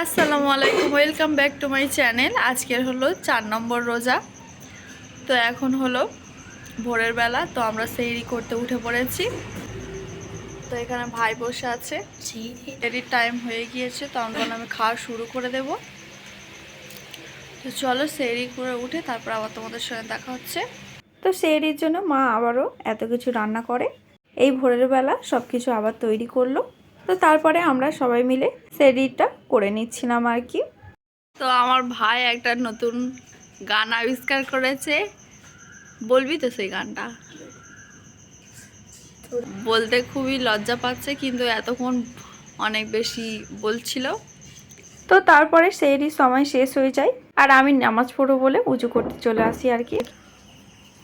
আসসালামু আলাইকুম, welcome back to my channel. আজকের হলো 4 নম্বর রোজা। তো এখন হলো ভোরের বেলা, তো আমরা সেহরি করতে উঠে পড়েছি। তো এখানে ভাই বসে আছে, সেহরির টাইম হয়ে গিয়েছে, তো আমরা আমি খাওয়া শুরু করে দেব। তো চলো সেহরি করে উঠে তারপর আবার তোমাদের সঙ্গে দেখা হচ্ছে। তো সেহরির জন্য মা আবারও এত কিছু রান্না করে, এই ভোরের বেলা সব কিছু আবার তৈরি করলো। তো তারপরে আমরা সবাই মিলে সেহরিটা করে নিচ্ছিলাম আর কি। তো আমার ভাই একটা নতুন গান আবিষ্কার করেছে, বলবি তো সেই গানটা? বলতে খুবই লজ্জা পাচ্ছে, কিন্তু এতক্ষণ অনেক বেশি বলছিল। তো তারপরে সেহরির সময় শেষ হয়ে যায় আর আমি নামাজ পড়বো বলে উজু করতে চলে আসি আর কি।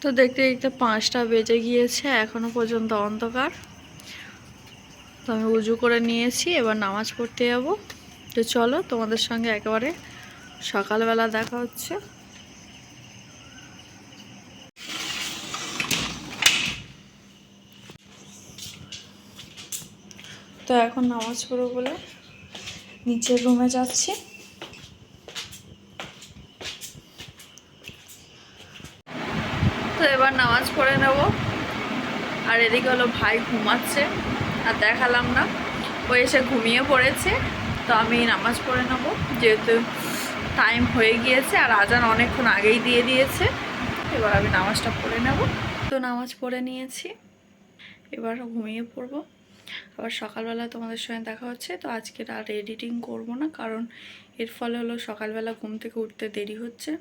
তো দেখতে দেখতে 5টা বেজে গিয়েছে, এখনো পর্যন্ত অন্ধকার। তো আমি উজু করে নিয়েছি, এবার নামাজ পড়তে যাব। তো চলো তোমাদের সঙ্গে একেবারে সকালবেলা দেখা হচ্ছে। তো এখন নামাজ পড়বো বলে নিচের রুমে যাচ্ছি। তো এবার নামাজ পড়ে নেব। আর এদিকে হলো ভাই ঘুমাচ্ছে, আর দেখালাম না, ও এসে ঘুমিয়ে পড়েছে। তো আমি নামাজ পড়ে নেব, যেহেতু টাইম হয়ে গিয়েছে আর আজান অনেকক্ষণ আগেই দিয়ে দিয়েছে। এবার আমি নামাজটা পড়ে নেব। তো নামাজ পড়ে নিয়েছি, এবার ঘুমিয়ে পড়বো। আবার সকালবেলা তোমাদের সঙ্গে দেখা হচ্ছে। তো আজকে আর এডিটিং করব না, কারণ এর ফলে হলো সকালবেলা ঘুম থেকে উঠতে দেরি হচ্ছে।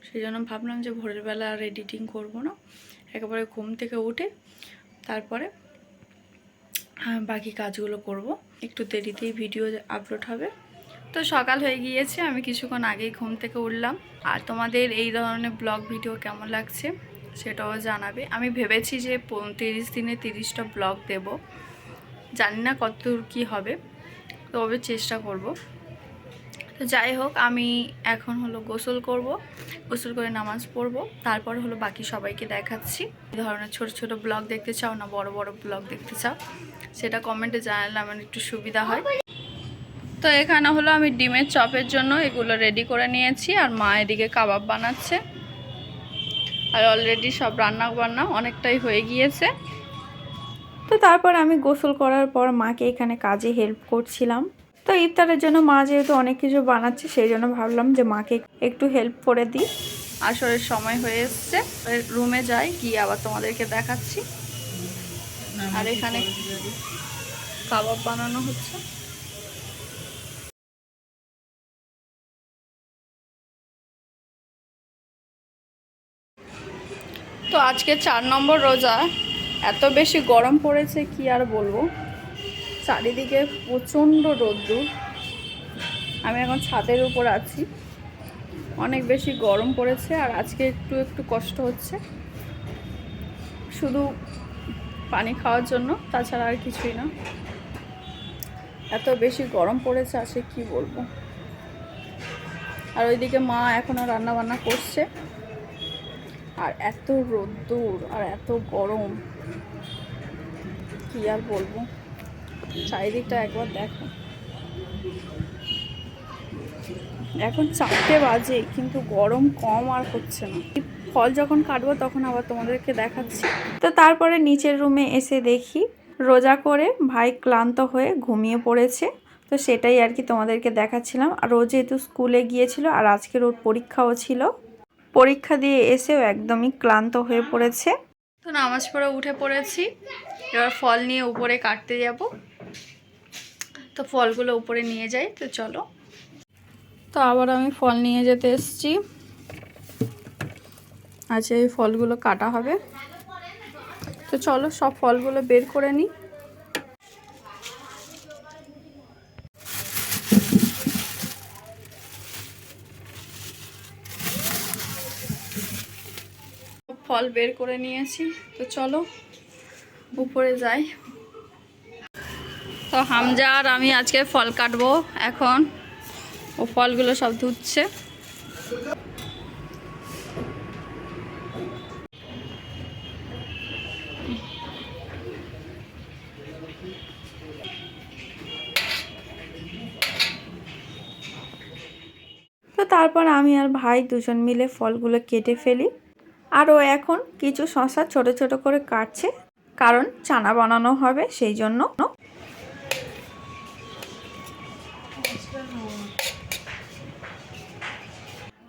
সেই জন্য ভাবলাম যে ভোরের বেলা আর এডিটিং করব না, একেবারে ঘুম থেকে উঠে তারপরে বাকি কাজগুলো করব। একটু দেরিতেই ভিডিও আপলোড হবে। তো সকাল হয়ে গিয়েছে, আমি কিছুক্ষণ আগেই ঘুম থেকে উঠলাম। আর তোমাদের এই ধরনের ব্লগ ভিডিও কেমন লাগছে সেটাও জানাবে। আমি ভেবেছি যে 30 দিনে 30টা ব্লগ দেব, জানি না কতদূর কী হবে, তবে চেষ্টা করব। তো যাই হোক, আমি এখন হলো গোসল করব, গোসল করে নামাজ পড়ব, তারপর হলো বাকি সবাইকে দেখাচ্ছি। এই ধরনের ছোট ছোট ব্লগ দেখতে চাও না বড় বড় ব্লগ দেখতে চাও, সেটা কমেন্টে জানালে আমার একটু সুবিধা হয়। তো এখানে হলো আমি ডিমের চপের জন্য এগুলো রেডি করে নিয়েছি, আর মা এদিকে কাবাব বানাচ্ছে। আর অলরেডি সব রান্না বান্না অনেকটাই হয়ে গিয়েছে। তো তারপর আমি গোসল করার পর মাকে এখানে কাজে হেল্প করছিলাম। তো ইফতারের জন্য মা যেহেতু অনেক কিছু বানাচ্ছে, সেই জন্য ভাবলাম যে মাকে একটু হেল্প করে দিই। আসরের সময় হয়ে এসছে, রুমে যাই, গিয়ে আবার তোমাদেরকে দেখাচ্ছি। আর এখানে কাবাব বানানো হচ্ছে। তো আজকে 4 নম্বর রোজা, এত বেশি গরম পড়েছে কি আর বলবো। চারিদিকে প্রচণ্ড রোদ্দুর। আমি এখন ছাদের উপর আছি, অনেক বেশি গরম পড়েছে। আর আজকে একটু একটু কষ্ট হচ্ছে, শুধু পানি খাওয়ার জন্য, তাছাড়া আর কিছুই না। এত বেশি গরম পড়েছে আজকে কি বলবো। আর ওইদিকে মা এখনও রান্না বান্না করছে। আর এত রোদ্দুর আর এত গরম, কি আর বলবো। চারিদিকটা একবার দেখো, এখন 4টে বাজে কিন্তু গরম কম আর হচ্ছে না। ফল যখন কাটবো তখন আবার তোমাদেরকে দেখাচ্ছি। তো তারপরে নিচের রুমে এসে দেখি রোজা করে ভাই ক্লান্ত হয়ে ঘুমিয়ে পড়েছে। তো সেটাই আর কি তোমাদেরকে দেখাচ্ছিলাম। আর ও যেহেতু স্কুলে গিয়েছিল আর আজকের ওর পরীক্ষাও ছিল, পরীক্ষা দিয়ে এসেও একদমই ক্লান্ত হয়ে পড়েছে। তো নামাজ পড়ে উঠে পড়েছি, এবার ফল নিয়ে উপরে কাটতে যাব। তো ফলগুলো উপরে নিয়ে যাই, তো চলো। তো আবার আমি ফল নিয়ে যেতে এসেছি। আচ্ছা, এই ফলগুলো কাটা হবে, তো চলো সব ফলগুলো বের করে নিই। ফল বের করে নিয়েছি, তো চলো উপরে যাই। তো হামজা আর আমি আজকে ফল কাটবো এখন। ও ফলগুলো সব ধুচ্ছে। তো তারপর আমি আর ভাই দুজন মিলে ফলগুলো কেটে ফেলি। আর ও এখন কিছু শসা ছোট ছোট করে কাটছে, কারণ চানা বানানো হবে সেই জন্য।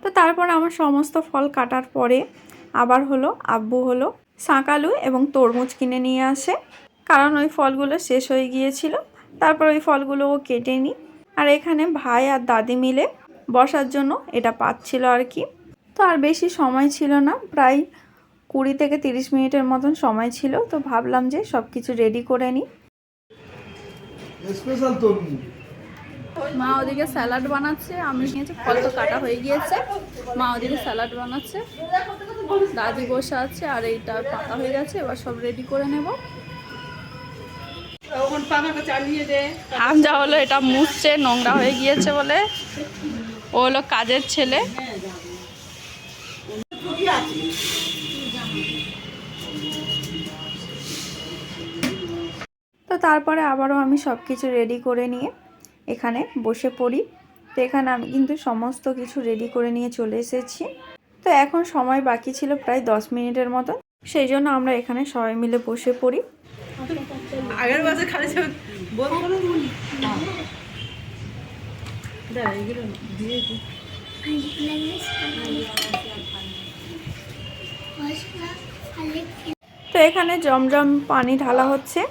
তো তারপর আমার সমস্ত ফল কাটার পরে আবার আব্বু শাঁকালু এবং তরমুজ কিনে নিয়ে আসে, কারণ ওই ফলগুলো শেষ হয়ে গিয়েছিল। তারপর ওই ফলগুলো ও কেটে নিই। আর এখানে ভাই আর দাদি মিলে বসার জন্য এটা পাচ্ছিল আর কি। তো আর বেশি সময় ছিল না, প্রায় 20 থেকে 30 মিনিটের মতন সময় ছিল। তো ভাবলাম যে সব কিছু রেডি করে নিই। মা ওদিকে স্যালাড বানাচ্ছে, আমি নিয়েছি, ফল তো কাটা হয়ে গিয়েছে। মা ওদিকে স্যালাড বানাচ্ছে, দাদি বসে আছে, আর এইটা পাতা হয়ে গেছে। এবার সব রেডি করে নেব। হামজা হলো এটা মুছছে, নোংরা হয়ে গিয়েছে বলে। ও হলো কাজের ছেলে। তো তারপরে আবারও আমি সব কিছু রেডি করে নিয়ে এখানে বসে পড়ি। তো এখানে আমি কিন্তু সমস্ত কিছু রেডি করে নিয়ে চলে এসেছি। তো এখন সময় বাকি ছিল প্রায় 10 মিনিটের মতো, সেই জন্য আমরা এখানে সবাই মিলে বসে পড়ি। আগের বছর খালি তো এখানে জমজম পানি ঢালা হচ্ছে,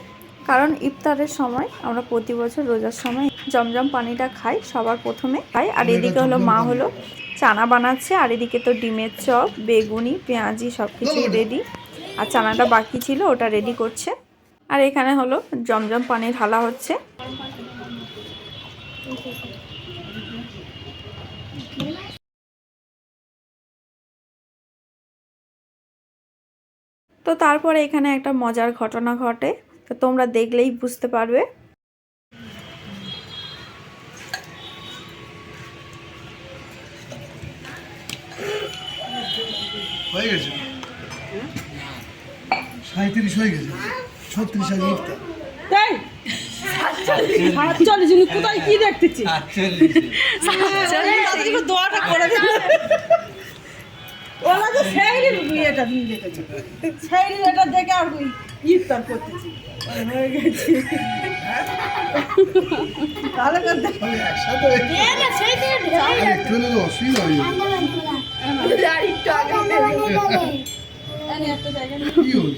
কারণ ইফতারের সময় আমরা প্রতি বছর রোজার সময় জমজম পানিটা খাই, সবার প্রথমে খাই। আর এদিকে মা চানা বানাচ্ছে, আর এদিকে তো ডিমের চপ, বেগুনি, পেঁয়াজি সব কিছু রেডি। আর চানাটা বাকি ছিল, ওটা রেডি করছে। আর এখানে জমজম পানি ঢালা হচ্ছে। তো তারপরে এখানে একটা মজার ঘটনা ঘটে, তো তোমরা দেখলেই বুঝতে পারবে। হয়ে গেছে 37 হয়ে গেছে, 36 আগে ইফতার। তাই 47 কোথায় কি দেখতেছি? দোয়াটা করে দিল। ওরা তো সেইরি বিয়েটা দিন দেখেছে, সেইরি এটা দেখে আর ইফতার করতেছি হয়ে গেছে। তাহলে করতে একসাথে একটু হলে তো অসুবিধা হয়ে যাবে। কি হল?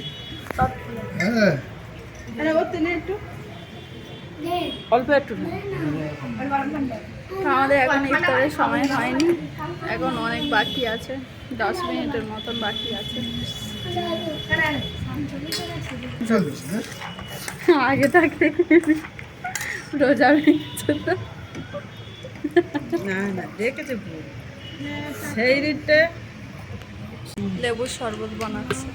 হ্যাঁ একটু অল্প একটু আমাদের এখন ইফতারের সময় হয়নি, এখন অনেক বাকি আছে, 10 মিনিটের মতন বাকি আছে। চলছে আগে থাকতে রোজা ভেঙেছে তো। না না দেখেছে সেইরিতে লেবুর শরবত বানাচ্ছে।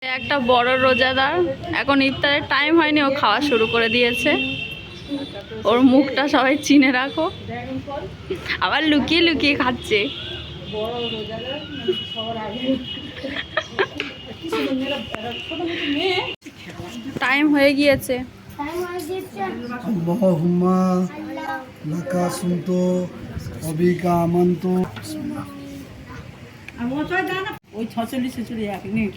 একটা বড় রোজাদার, এখন ইফতারের টাইম হয়নি, ও খাওয়া শুরু করে দিয়েছে। ওর মুখটা সবাই চিনে রাখো, আবার লুকিয়ে লুকিয়ে খাচ্ছে। টাইম হয়ে গিয়েছে। আল্লাহুম্মা লাকা সুনতু ওয়া বিকা আমানতু। ওই 46 এক মিনিট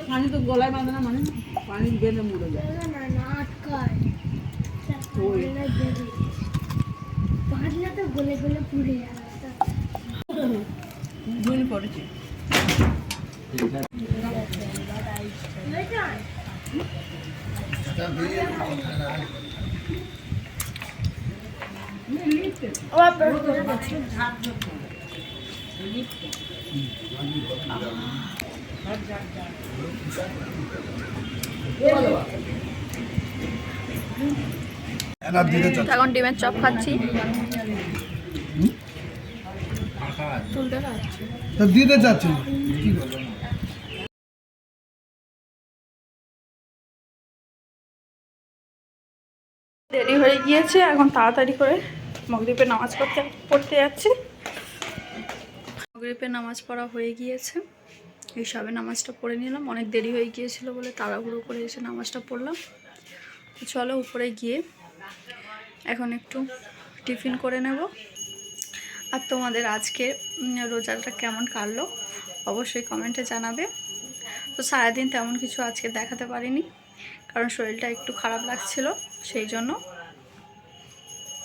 পানি তো গলায় বাঁধে না, মানে পানি বেঁধে মরে যায়। ভুল করেছি। এখন ডিমের চপ খাচ্ছি। তুলতে খাচ্ছি। দিতে চাচ্ছি না, কি বলবো? দেরি হয়ে গিয়েছে, এখন তাড়াতাড়ি করে মাগরিবের নামাজ পড়তে যাচ্ছি। মাগরিবের নামাজ পড়া হয়ে গিয়েছে, এই সবে নামাজটা পড়ে নিলাম, অনেক দেরি হয়ে গিয়েছিল বলে তাড়াহুড়ো করে এসে নামাজটা পড়লাম। তো চলো উপরে গিয়ে এখন একটু টিফিন করে নেব। আর তোমাদের আজকে রোজাটা কেমন কাটলো অবশ্যই কমেন্টে জানাবে। তো সারাদিন তেমন কিছু আজকে দেখাতে পারিনি, কারণ শরীরটা একটু খারাপ লাগছিল সেই জন্য।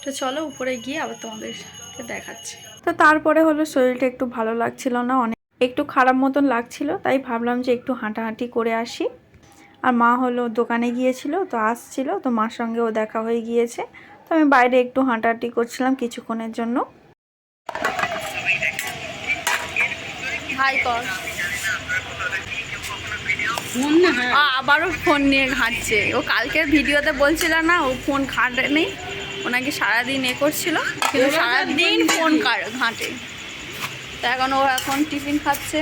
তো চলো উপরে গিয়ে আবার তোমাদেরকে দেখাচ্ছি। তো তারপরে হলো শরীরটা একটু ভালো লাগছিল না, অনেক একটু খারাপ মতন লাগছিল, তাই ভাবলাম যে একটু হাঁটাহাঁটি করে আসি। আর মা হলো দোকানে গিয়েছিল, তো আসছিল, তো মার সঙ্গেও দেখা হয়ে গিয়েছে। তো আমি বাইরে একটু হাঁটাহাঁটি করছিলাম কিছুক্ষণের জন্য। হাই কর। আবারও ফোন নিয়ে ঘাঁটছে। ও কালকের ভিডিওতে বলছিল না ও ফোন ঘাঁটে নেই, ও নাকি সারাদিন করছিল, কিন্তু সারাদিন ফোন ঘাঁটে। তো এখন টিফিন খাচ্ছে।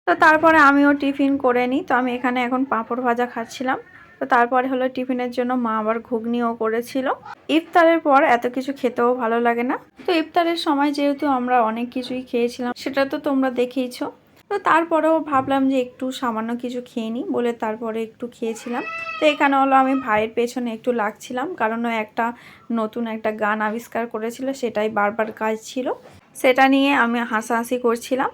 তো তারপরে আমিও টিফিন করে নিই। তো আমি এখানে এখন পাঁপড় ভাজা খাচ্ছিলাম। তো তারপরে হলো টিফিনের জন্য মা আবার ঘুগনিও করেছিল। ইফতারের পর এত কিছু খেতেও ভালো লাগে না। তো ইফতারের সময় যেহেতু আমরা অনেক কিছুই খেয়েছিলাম, সেটা তো তোমরা দেখেইছো। তো তারপরেও ভাবলাম যে একটু সামান্য কিছু খেয়ে নিই বলে তারপরে একটু খেয়েছিলাম। তো এখানে হলো আমি ভাইয়ের পেছনে একটু লাগছিলাম, কারণ ও একটা নতুন একটা গান আবিষ্কার করেছিল, সেটাই বারবার কাজ ছিল, সেটা নিয়ে আমি হাসাহাসি করছিলাম।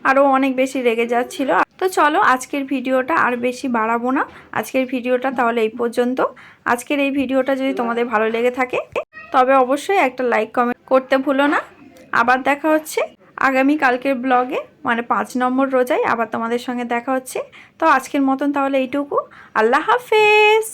আরও অনেক বেশি রেগে যাচ্ছিল। তো চলো আজকের ভিডিওটা আর বেশি বাড়াবো না। আজকের ভিডিওটা তাহলে এই পর্যন্ত। আজকের এই ভিডিওটা যদি তোমাদের ভালো লেগে থাকে তবে অবশ্যই একটা লাইক কমেন্ট করতে ভুলো না। আবার দেখা হচ্ছে আগামী কালকের ব্লগে, মানে 5 নম্বর রোজায় আবার তোমাদের সঙ্গে দেখা হচ্ছে। তো আজকের মতন তাহলে এইটুকু। আল্লাহ হাফেজ।